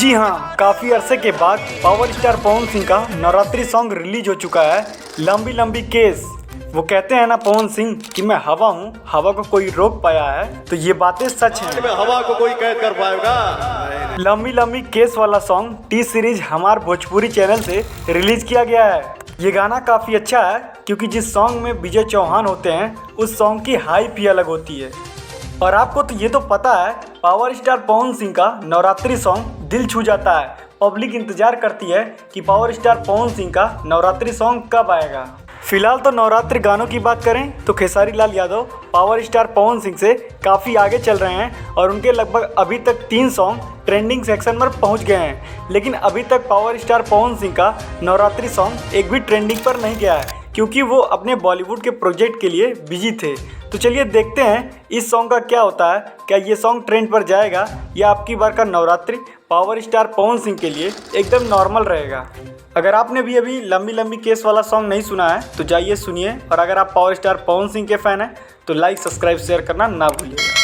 जी हाँ, काफ़ी अरसे के बाद पावर स्टार पवन सिंह का नवरात्रि सॉन्ग रिलीज हो चुका है, लंबी लंबी केस। वो कहते हैं ना पवन सिंह कि मैं हवा हूँ, हवा को कोई रोक पाया है, तो ये बातें सच हैं। हवा को कोई कैद कर पाएगा। लंबी लंबी केस वाला सॉन्ग टी सीरीज हमार भोजपुरी चैनल से रिलीज किया गया है। ये गाना काफ़ी अच्छा है क्योंकि जिस सॉन्ग में विजय चौहान होते हैं उस सॉन्ग की हाइप ही अलग होती है। और आपको तो ये तो पता है, पावर स्टार पवन सिंह का नवरात्रि सॉन्ग दिल छू जाता है। पब्लिक इंतजार करती है कि पावर स्टार पवन सिंह का नवरात्रि सॉन्ग कब आएगा। फिलहाल तो नवरात्रि गानों की बात करें तो खेसारी लाल यादव पावर स्टार पवन सिंह से काफ़ी आगे चल रहे हैं और उनके लगभग अभी तक 3 सॉन्ग ट्रेंडिंग सेक्शन पर पहुंच गए हैं। लेकिन अभी तक पावर स्टार पवन सिंह का नवरात्रि सॉन्ग एक भी ट्रेंडिंग पर नहीं गया है क्योंकि वो अपने बॉलीवुड के प्रोजेक्ट के लिए बिजी थे। तो चलिए देखते हैं इस सॉन्ग का क्या होता है, क्या ये सॉन्ग ट्रेंड पर जाएगा या आपकी बार का नवरात्रि पावर स्टार पवन सिंह के लिए एकदम नॉर्मल रहेगा। अगर आपने भी अभी लंबी लंबी केस वाला सॉन्ग नहीं सुना है तो जाइए सुनिए, और अगर आप पावर स्टार पवन सिंह के फ़ैन हैं तो लाइक सब्सक्राइब शेयर करना ना भूलिएगा।